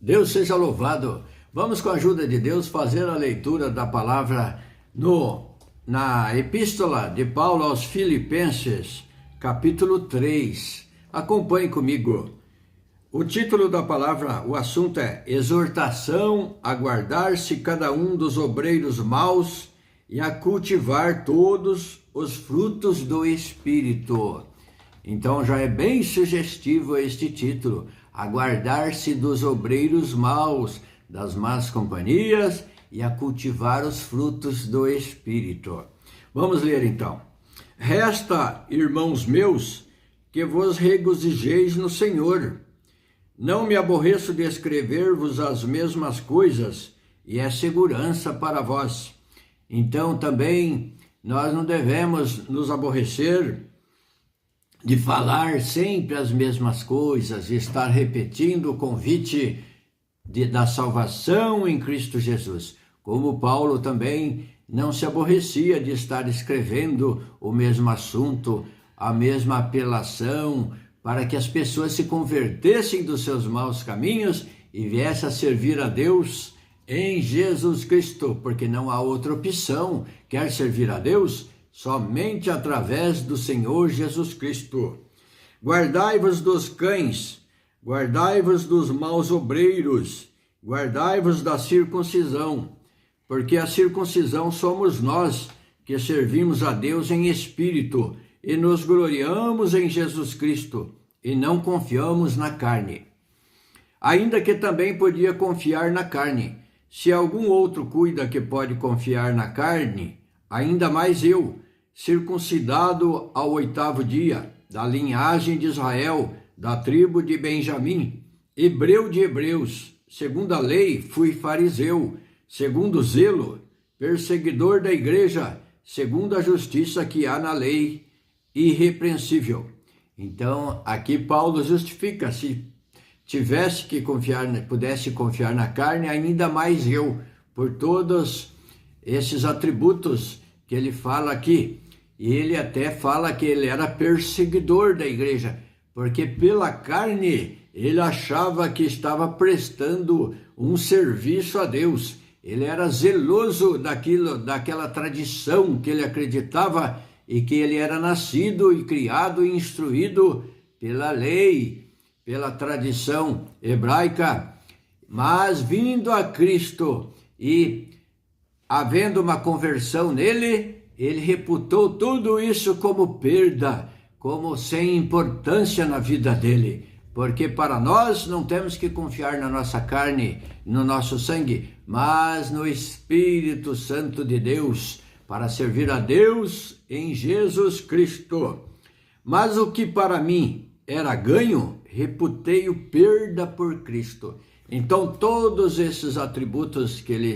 Deus seja louvado. Vamos, com a ajuda de Deus, fazer a leitura da palavra na Epístola de Paulo aos Filipenses, capítulo 3. Acompanhe comigo. O título da palavra, o assunto é exortação a guardar-se cada um dos obreiros maus e a cultivar todos os frutos do Espírito. Então já é bem sugestivo este título, a guardar-se dos obreiros maus, das más companhias e a cultivar os frutos do Espírito. Vamos ler então. Resta, irmãos meus, que vos regozijeis no Senhor. Não me aborreço de escrever-vos as mesmas coisas, e é segurança para vós. Então também nós não devemos nos aborrecer de falar sempre as mesmas coisas, estar repetindo o convite da salvação em Cristo Jesus. Como Paulo também não se aborrecia de estar escrevendo o mesmo assunto, a mesma apelação, para que as pessoas se convertessem dos seus maus caminhos e viessem a servir a Deus em Jesus Cristo, porque não há outra opção. Quer servir a Deus? Somente através do Senhor Jesus Cristo. Guardai-vos dos cães, guardai-vos dos maus obreiros, guardai-vos da circuncisão, porque a circuncisão somos nós que servimos a Deus em espírito e nos gloriamos em Jesus Cristo e não confiamos na carne. Ainda que também podia confiar na carne, se algum outro cuida que pode confiar na carne, ainda mais eu, circuncidado ao 8º dia, da linhagem de Israel, da tribo de Benjamim, hebreu de hebreus, segundo a lei fui fariseu, segundo o zelo, perseguidor da igreja, segundo a justiça que há na lei, irrepreensível. Então, aqui Paulo justifica, se tivesse que confiar, pudesse confiar na carne, ainda mais eu, por todos esses atributos que ele fala aqui. E ele até fala que ele era perseguidor da igreja, porque pela carne ele achava que estava prestando um serviço a Deus. Ele era zeloso daquela tradição que ele acreditava e que ele era nascido e criado e instruído pela lei, pela tradição hebraica. Mas vindo a Cristo e havendo uma conversão nele, ele reputou tudo isso como perda, como sem importância na vida dele. Porque para nós não temos que confiar na nossa carne, no nosso sangue, mas no Espírito Santo de Deus, para servir a Deus em Jesus Cristo. Mas o que para mim era ganho, reputei-o perda por Cristo. Então todos esses atributos que ele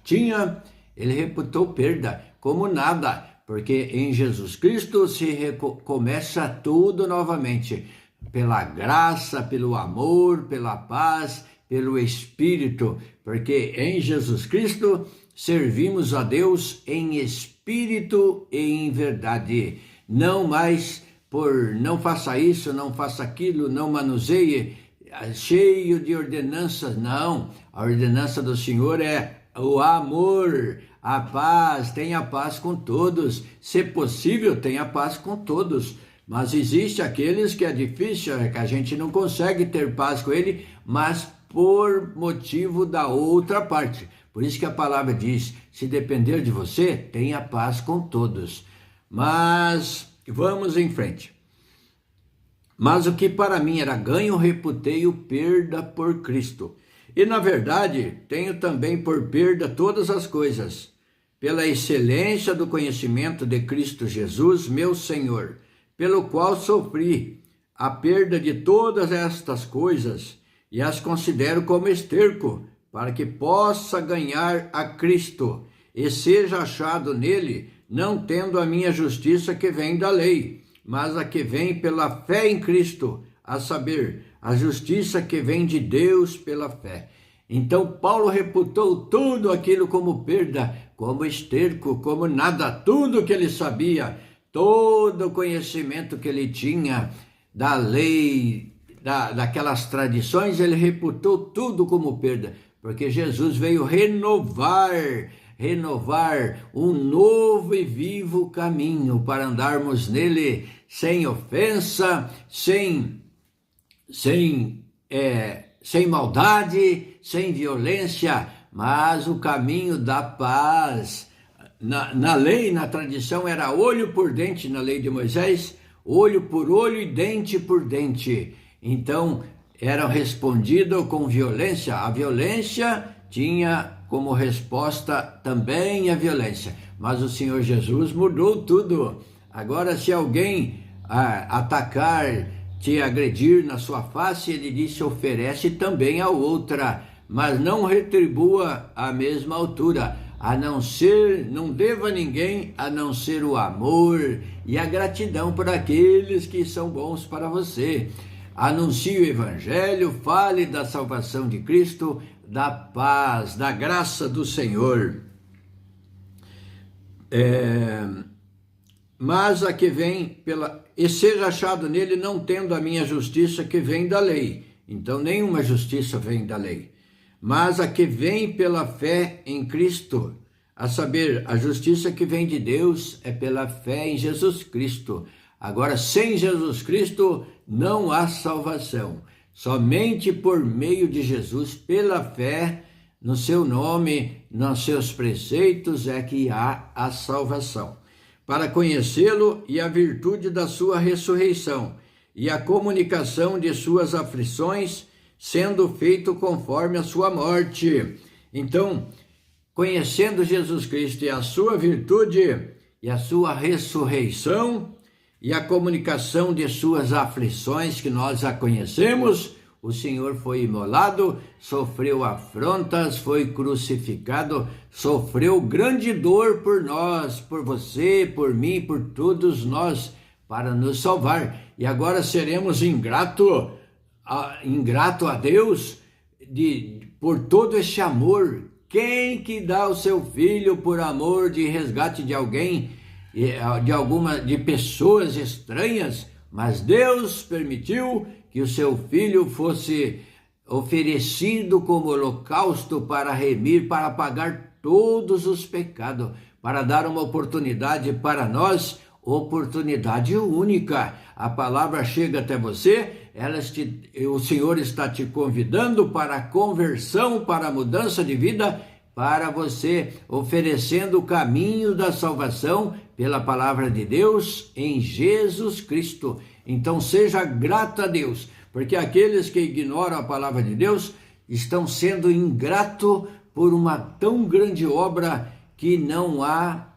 tinha, ele reputou perda, como nada, porque em Jesus Cristo se recomeça tudo novamente, pela graça, pelo amor, pela paz, pelo Espírito, porque em Jesus Cristo servimos a Deus em espírito e em verdade, não mais por não faça isso, não faça aquilo, não manuseie, cheio de ordenanças. Não, a ordenança do Senhor é o amor, a paz, tenha paz com todos, se possível tenha paz com todos, mas existe aqueles que é difícil, que a gente não consegue ter paz com ele, mas por motivo da outra parte. Por isso que a palavra diz, se depender de você, tenha paz com todos. Mas vamos em frente. Mas o que para mim era ganho, reputei-o perda por Cristo. E na verdade, tenho também por perda todas as coisas, pela excelência do conhecimento de Cristo Jesus, meu Senhor, pelo qual sofri a perda de todas estas coisas e as considero como esterco, para que possa ganhar a Cristo e seja achado nele, não tendo a minha justiça que vem da lei, mas a que vem pela fé em Cristo, a saber, a justiça que vem de Deus pela fé. Então Paulo reputou tudo aquilo como perda, como esterco, como nada, tudo que ele sabia, todo o conhecimento que ele tinha da lei daquelas tradições, ele reputou tudo como perda, porque Jesus veio renovar um novo e vivo caminho para andarmos nele sem ofensa, sem maldade, sem violência, mas o caminho da paz. Na lei, na tradição, era olho por dente, na lei de Moisés, olho por olho e dente por dente. Então, era respondido com violência. A violência tinha como resposta também a violência. Mas o Senhor Jesus mudou tudo. Agora, se alguém atacar, te agredir na sua face, ele disse, oferece também a outra, mas não retribua a mesma altura. Não deva a ninguém a não ser o amor e a gratidão por aqueles que são bons para você. Anuncie o Evangelho, fale da salvação de Cristo, da paz, da graça do Senhor. Mas a que vem e seja achado nele não tendo a minha justiça que vem da lei. Então nenhuma justiça vem da lei. Mas a que vem pela fé em Cristo, a saber, a justiça que vem de Deus é pela fé em Jesus Cristo. Agora, sem Jesus Cristo não há salvação. Somente por meio de Jesus, pela fé no seu nome, nos seus preceitos, é que há a salvação. Para conhecê-lo e a virtude da sua ressurreição e a comunicação de suas aflições, sendo feito conforme a sua morte. Então, conhecendo Jesus Cristo e a sua virtude e a sua ressurreição e a comunicação de suas aflições, que nós já conhecemos, o Senhor foi imolado, sofreu afrontas, foi crucificado, sofreu grande dor por nós, por você, por mim, por todos nós, para nos salvar. E agora seremos ingrato a Deus por todo esse amor. Quem que dá o seu filho por amor de resgate de alguém, de pessoas estranhas? Mas Deus permitiu que o seu filho fosse oferecido como holocausto para remir, para pagar todos os pecados, para dar uma oportunidade para nós, oportunidade única. A palavra chega até você, o Senhor está te convidando para a conversão, para a mudança de vida, para você, oferecendo o caminho da salvação pela palavra de Deus em Jesus Cristo. Então seja grato a Deus, porque aqueles que ignoram a palavra de Deus estão sendo ingratos por uma tão grande obra que não há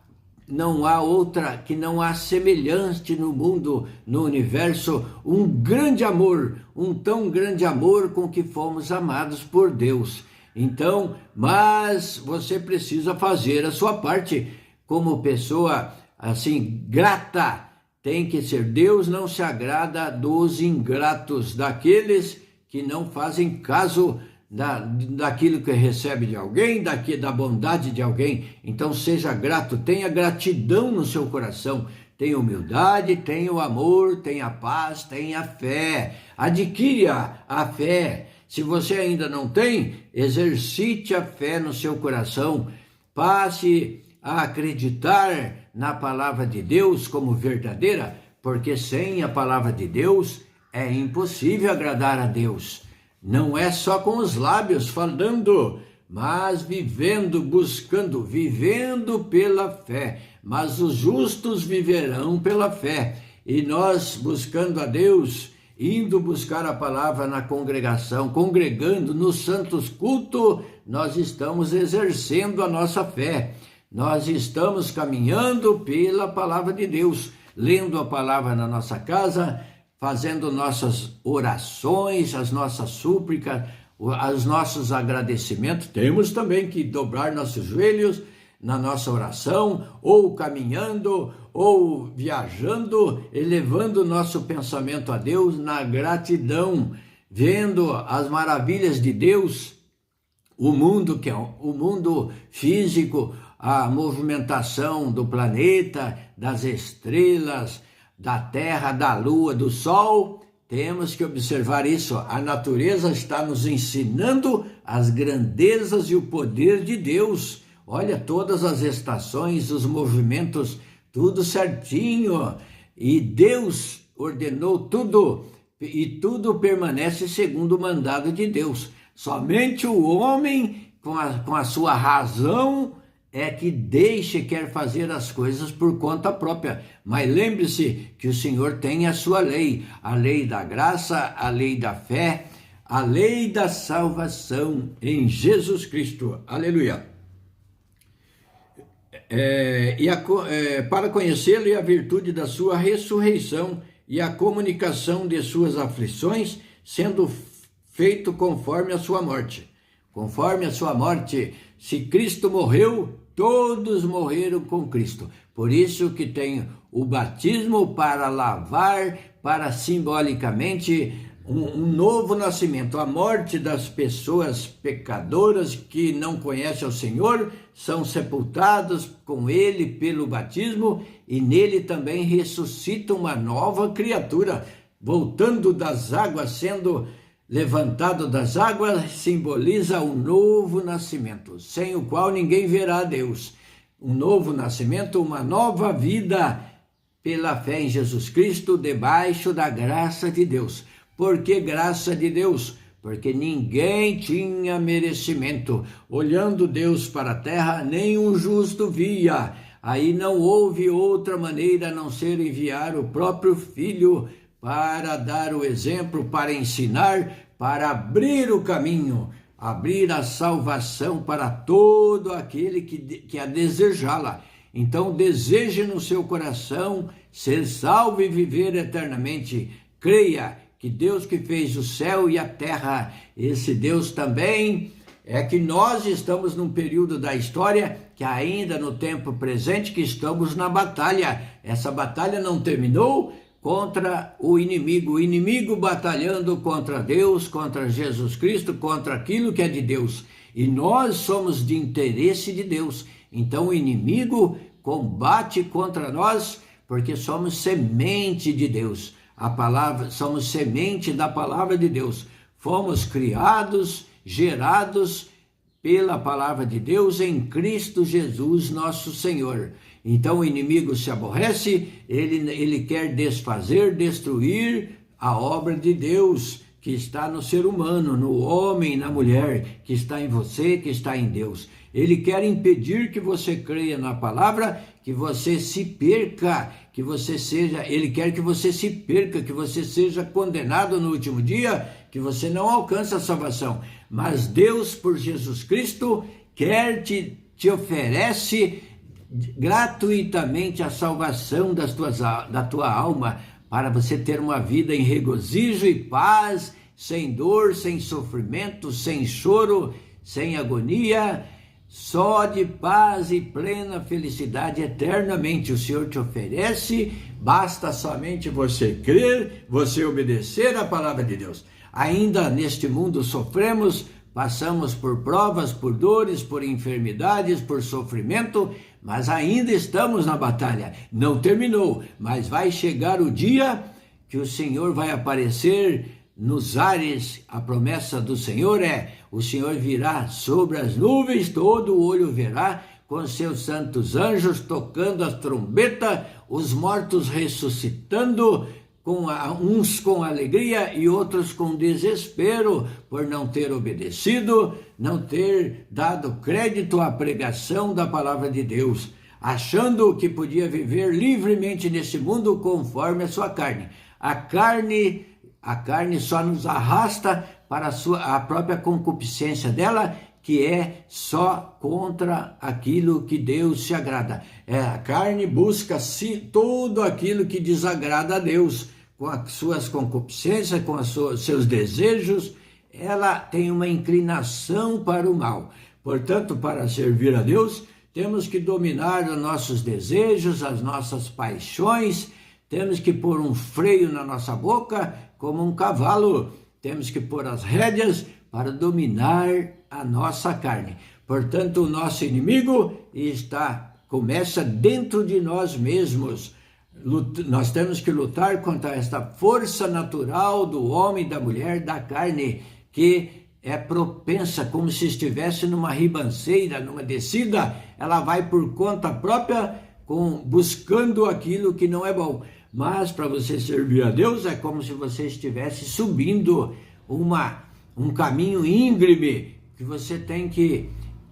outra, que não há semelhante no mundo, no universo, um grande amor, um tão grande amor com que fomos amados por Deus. Então, mas você precisa fazer a sua parte como pessoa assim grata. Tem que ser. Deus não se agrada dos ingratos, daqueles que não fazem caso daquilo que recebe de alguém, da bondade de alguém. Então seja grato, tenha gratidão no seu coração, tenha humildade, tenha o amor, tenha a paz, tenha a fé. Adquira a fé. Se você ainda não tem, exercite a fé no seu coração, passe a acreditar na palavra de Deus como verdadeira, porque sem a palavra de Deus é impossível agradar a Deus. Não é só com os lábios falando, mas vivendo, buscando, vivendo pela fé. Mas os justos viverão pela fé. E nós, buscando a Deus, indo buscar a palavra na congregação, congregando nos santos cultos, nós estamos exercendo a nossa fé. Nós estamos caminhando pela palavra de Deus, lendo a palavra na nossa casa, fazendo nossas orações, as nossas súplicas, os nossos agradecimentos. Temos também que dobrar nossos joelhos na nossa oração, ou caminhando, ou viajando, elevando nosso pensamento a Deus na gratidão, vendo as maravilhas de Deus, o mundo que é o mundo físico, a movimentação do planeta, das estrelas, da terra, da lua, do sol, Temos que observar isso. A natureza está nos ensinando as grandezas e o poder de Deus. Olha, todas as estações, os movimentos, tudo certinho. E Deus ordenou tudo, e tudo permanece segundo o mandado de Deus. Somente o homem, com a sua razão, é que quer fazer as coisas por conta própria. Mas lembre-se que o Senhor tem a sua lei, a lei da graça, a lei da fé, a lei da salvação em Jesus Cristo. Aleluia. Para conhecê-lo e a virtude da sua ressurreição e a comunicação de suas aflições, sendo feito conforme a sua morte. Conforme a sua morte, se Cristo morreu, todos morreram com Cristo. Por isso que tem o batismo para lavar, para simbolicamente um novo nascimento. A morte das pessoas pecadoras que não conhecem o Senhor são sepultados com Ele pelo batismo e nele também ressuscita uma nova criatura, voltando das águas, sendo levantado das águas, simboliza um novo nascimento, sem o qual ninguém verá a Deus. Um novo nascimento, uma nova vida pela fé em Jesus Cristo, debaixo da graça de Deus. Por que graça de Deus? Porque ninguém tinha merecimento. Olhando Deus para a terra, nenhum justo via. Aí não houve outra maneira a não ser enviar o próprio Filho para dar o exemplo, para ensinar, para abrir o caminho, abrir a salvação para todo aquele que a desejá-la. Então deseje no seu coração ser salvo e viver eternamente. Creia que Deus que fez o céu e a terra, esse Deus também é que nós estamos num período da história que ainda no tempo presente que estamos na batalha. Essa batalha não terminou contra o inimigo batalhando contra Deus, contra Jesus Cristo, contra aquilo que é de Deus. E nós somos de interesse de Deus. Então o inimigo combate contra nós porque somos semente de Deus. Somos semente da palavra de Deus. Fomos criados, gerados pela palavra de Deus em Cristo Jesus, nosso Senhor. Então o inimigo se aborrece, ele quer desfazer, destruir a obra de Deus que está no ser humano, no homem, na mulher, que está em você, que está em Deus. Ele quer impedir que você creia na palavra, que você se perca, ele quer que você se perca, que você seja condenado no último dia, que você não alcance a salvação. Mas Deus, por Jesus Cristo, te oferece gratuitamente a salvação da tua alma, para você ter uma vida em regozijo e paz, sem dor, sem sofrimento, sem choro, sem agonia, só de paz e plena felicidade eternamente. O Senhor te oferece, basta somente você crer, você obedecer à palavra de Deus. Ainda neste mundo sofremos, passamos por provas, por dores, por enfermidades, por sofrimento, mas ainda estamos na batalha. Não terminou, mas vai chegar o dia que o Senhor vai aparecer nos ares. A promessa do Senhor o Senhor virá sobre as nuvens, todo olho verá, com seus santos anjos tocando a trombeta, os mortos ressuscitando, uns com alegria e outros com desespero, por não ter obedecido, não ter dado crédito à pregação da palavra de Deus, achando que podia viver livremente nesse mundo conforme a sua carne. A carne só nos arrasta para a própria concupiscência dela, que é só contra aquilo que Deus se agrada. A carne busca tudo aquilo que desagrada a Deus, com as suas concupiscências, com seus desejos. Ela tem uma inclinação para o mal. Portanto, para servir a Deus, temos que dominar os nossos desejos, as nossas paixões, temos que pôr um freio na nossa boca, como um cavalo. Temos que pôr as rédeas para dominar a nossa carne. Portanto, o nosso inimigo começa dentro de nós mesmos. Nós temos que lutar contra esta força natural do homem e da mulher da carne, que é propensa, como se estivesse numa ribanceira, numa descida, ela vai por conta própria buscando aquilo que não é bom. Mas para você servir a Deus é como se você estivesse subindo um caminho íngreme, que você tem que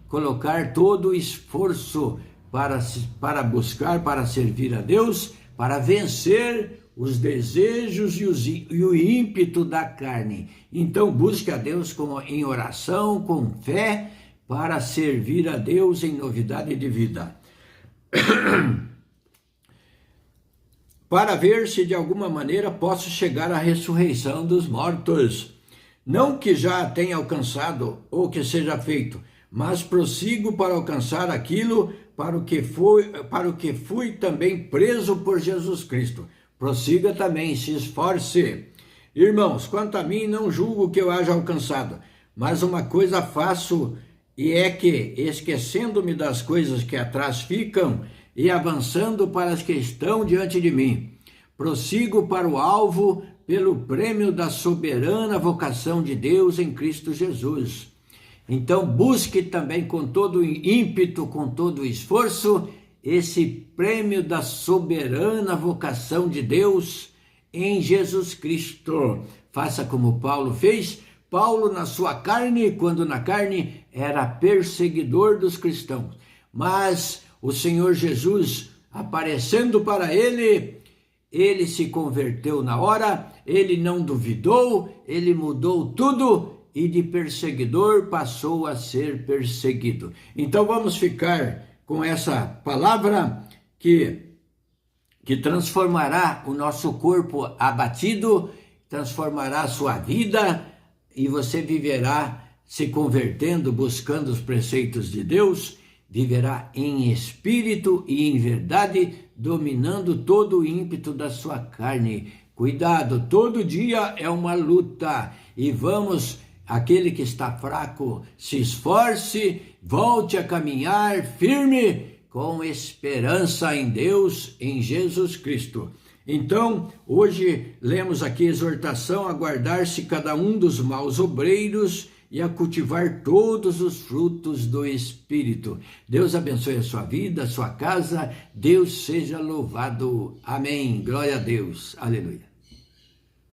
colocar todo o esforço para buscar, para servir a Deus, para vencer os desejos e o ímpeto da carne. Então busque a Deus em oração, com fé, para servir a Deus em novidade de vida. Para ver se de alguma maneira posso chegar à ressurreição dos mortos. Não que já a tenha alcançado ou que seja feito, mas prossigo para alcançar aquilo para o que fui também preso por Jesus Cristo. Prossiga também, se esforce. Irmãos, quanto a mim, não julgo que eu haja alcançado, mas uma coisa faço, e é que, esquecendo-me das coisas que atrás ficam e avançando para as que estão diante de mim, prossigo para o alvo pelo prêmio da soberana vocação de Deus em Cristo Jesus. Então busque também com todo o ímpeto, com todo o esforço, esse prêmio da soberana vocação de Deus em Jesus Cristo. Faça como Paulo fez. Paulo, na sua carne, quando na carne, era perseguidor dos cristãos. Mas o Senhor Jesus, aparecendo para ele se converteu na hora, ele não duvidou, ele mudou tudo e de perseguidor passou a ser perseguido. Então vamos ficar com essa palavra que transformará o nosso corpo abatido, transformará a sua vida, e você viverá se convertendo, buscando os preceitos de Deus, viverá em espírito e em verdade, dominando todo o ímpeto da sua carne. Cuidado, todo dia é uma luta, e aquele que está fraco, se esforce, volte a caminhar firme, com esperança em Deus, em Jesus Cristo. Então, hoje lemos aqui a exortação a guardar-se cada um dos maus obreiros e a cultivar todos os frutos do Espírito. Deus abençoe a sua vida, a sua casa. Deus seja louvado. Amém. Glória a Deus. Aleluia.